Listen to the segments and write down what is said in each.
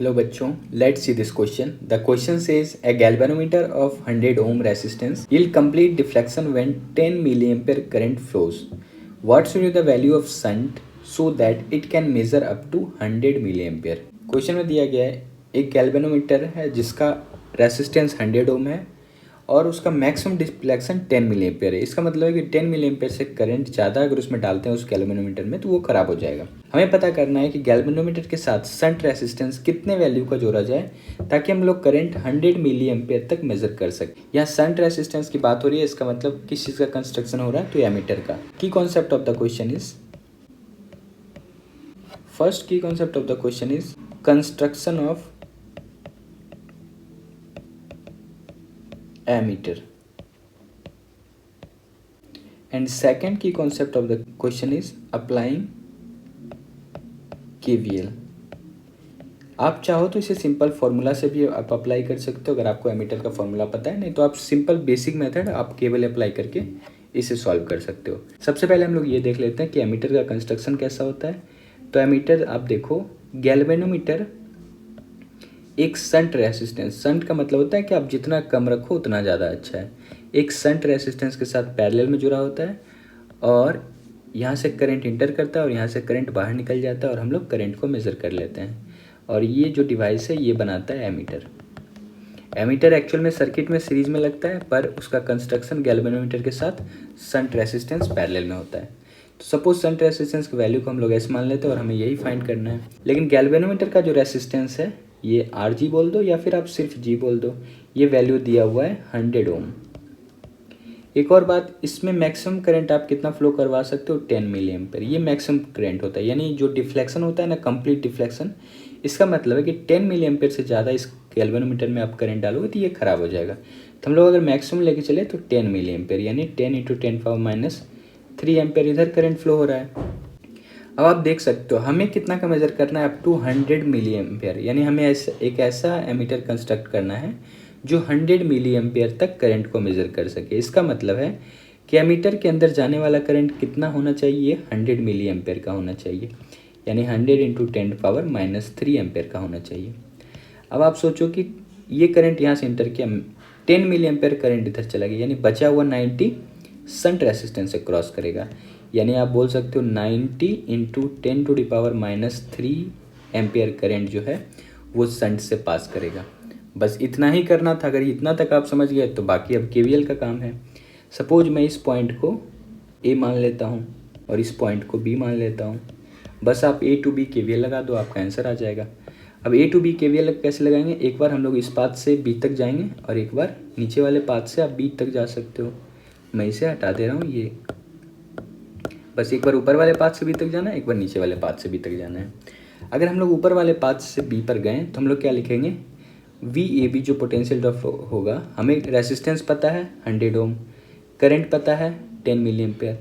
Hello बच्चों, let's see this question. The question says a galvanometer of 100 ohm resistance yield complete deflection when 10 milliampere current flows. What should be the value of shunt so that it can measure up to 100 milliampere? Question में दिया गया है एक galvanometer है जिसका resistance 100 ओम है और उसका मैक्सिमम डिफ्लेक्शन 10 मिलीएम्पेयर है। इसका मतलब है कि 10 मिलीएम्पेयर से करंट ज़्यादा अगर उसमें डालते हैं उस गैल्वेनोमीटर में तो वो ख़राब हो जाएगा। हमें पता करना है कि गैल्वेनोमीटर के साथ शंट रेसिस्टेंस कितने वैल्यू का जोड़ा जाए ताकि हम लोग करंट 100 मिलीएम्पेयर तक मेजर कर सकें। यहाँ शंट रेसिस्टेंस की बात हो रही है, इसका मतलब किस चीज़ का कंस्ट्रक्शन हो रहा है, तो एमीटर का। की concept of the question is first की concept of the question is construction of ammeter, and second key concept of the question is applying KVL। आप चाहो तो इसे सिंपल फार्मूला से भी आप अप्लाई कर सकते हो अगर आपको एमीटर का फार्मूला पता है, नहीं तो आप सिंपल बेसिक मेथड आप केवल अप्लाई करके इसे सॉल्व कर सकते हो। सबसे पहले हम लोग ये देख लेते हैं कि एमीटर का कंस्ट्रक्शन कैसा होता है। तो एमीटर आप देखो, गैल्वेनोमीटर एक शंट रेसिस्टेंस, शंट का मतलब होता है कि आप जितना कम रखो उतना ज़्यादा अच्छा है, एक शंट रेसिस्टेंस के साथ पैरेलल में जुड़ा होता है और यहाँ से करंट इंटर करता है और यहाँ से करंट बाहर निकल जाता है और हम लोग करंट को मेज़र कर लेते हैं। और ये जो डिवाइस है ये बनाता है एमीटर। एमीटर एक्चुअल में सर्किट में सीरीज में लगता है पर उसका कंस्ट्रक्शन गैल्वेनोमीटर के साथ शंट रेसिस्टेंस पैरेलल में होता है। तो सपोज शंट रेसिस्टेंस की वैल्यू को हम लोग एस मान लेते हैं और हमें यही फाइंड करना है। लेकिन गैल्वेनोमीटर का जो रेसिस्टेंस है ये आर जी बोल दो या फिर आप सिर्फ जी बोल दो, ये वैल्यू दिया हुआ है 100 ओम। एक और बात, इसमें मैक्सिमम करंट आप कितना फ्लो करवा सकते हो, 10 मिलीएम्पेयर, ये मैक्सिमम करंट होता है। यानी जो डिफ्लेक्शन होता है ना, कंप्लीट डिफ्लेक्शन, इसका मतलब है कि 10 मिलीएम्पेयर से ज़्यादा इस गैल्वेनोमीटर में आप करंट डालोगे तो ये ख़राब हो जाएगा। तो हम लोग अगर मैक्सिमम लेके चले तो 10 मिलीएम्पेयर यानी 10 × 10⁻³ एम्पेयर इधर करंट फ्लो हो रहा है। अब आप देख सकते हो हमें कितना का मेज़र करना है, अप टू 100 मिलीएम्पेयर, यानी हमें एक ऐसा एमीटर कंस्ट्रक्ट करना है जो 100 मिलीएम्पेयर तक करंट को मेज़र कर सके। इसका मतलब है कि एमीटर के अंदर जाने वाला करंट कितना होना चाहिए, 100 मिलीएम्पेयर का होना चाहिए, यानी 100 × 10⁻³ एम्पेयर का होना चाहिए। अब आप सोचो कि ये करंट यहाँ से इंटर किया, 10 मिलीएम्पेयर करंट इधर चला गया, यानी बचा हुआ 90 शंट रेसिस्टेंस से क्रॉस करेगा, यानी आप बोल सकते हो 90 × 10⁻³ एम्पेयर करंट जो है वो शंट से पास करेगा। बस इतना ही करना था। अगर इतना तक आप समझ गए तो बाकी अब केवीएल का काम है। सपोज मैं इस पॉइंट को ए मान लेता हूँ और इस पॉइंट को बी मान लेता हूँ। बस आप ए टू बी केवीएल लगा दो, आपका आंसर आ जाएगा। अब ए टू बी केवीएल कैसे लगाएंगे, एक बार हम लोग इस पाथ से बी तक जाएंगे और एक बार नीचे वाले पाथ से आप बी तक जा सकते हो। मैं इसे हटा दे रहा हूँ, ये बस एक बार ऊपर वाले पाथ से बी तक जाना है, एक बार नीचे वाले पाथ से बी तक जाना है। अगर हम लोग ऊपर वाले पाथ से बी पर गए तो हम लोग क्या लिखेंगे, वी ए बी जो पोटेंशियल ड्रॉप होगा, हमें रेसिस्टेंस पता है 100 ओम, करंट पता है 10 मिलीएम्पेयर,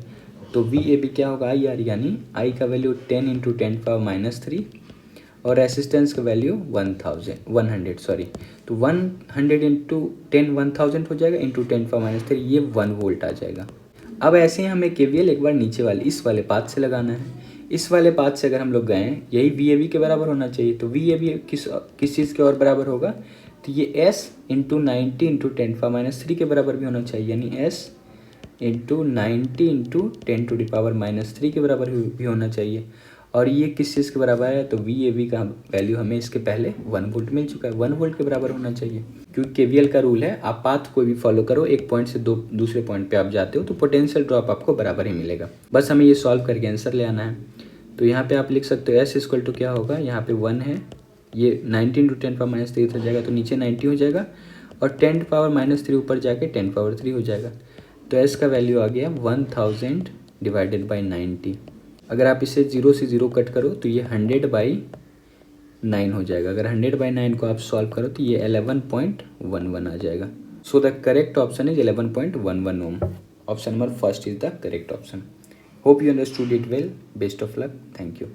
तो वी ए बी क्या होगा, आई आर, यानी आई का वैल्यू 10 × 10⁻³ और रेसिस्टेंस का वैल्यू 100 सॉरी, तो 100 × 10 1000 हो जाएगा, इंटू 10⁻³ ये 1 वोल्ट आ जाएगा। अब ऐसे ही हमें केवीएल एक बार नीचे वाले इस वाले पाथ से लगाना है। इस वाले पाथ से अगर हम लोग गए, यही वी ए बी के बराबर होना चाहिए, तो वी ए बी किस चीज़ के और बराबर होगा, तो ये एस × 90 × 10⁻³ के बराबर भी होना चाहिए, यानी एस × 90 × 10⁻³ के बराबर भी होना चाहिए। और ये किस चीज़ के बराबर है, तो वी ए बी का वैल्यू हमें इसके पहले 1 वोल्ट मिल चुका है, 1 वोल्ट के बराबर होना चाहिए। क्योंकि केवीएल का रूल है, आप पाथ कोई भी फॉलो करो, एक पॉइंट से दूसरे पॉइंट पे आप जाते हो तो पोटेंशियल ड्रॉप आपको बराबर ही मिलेगा। बस हमें ये सॉल्व करके आंसर ले आना है। तो यहाँ पे आप लिख सकते हो एस इक्वल टू क्या होगा, यहाँ पे 1 है, ये 90 × 10⁻³ हो जाएगा, तो नीचे 90 हो जाएगा और 10⁻³ ऊपर जाके 10⁻³ हो जाएगा। तो एस का वैल्यू आ गया 1000 / 90। अगर आप इसे 0 से 0 कट करो तो ये 100/9 हो जाएगा। अगर 100/9 को आप सॉल्व करो तो ये 11.11 आ जाएगा। So the correct option is 11.11 ohm. Option number first is the correct option. Hope you understood it well. Best of luck. Thank you.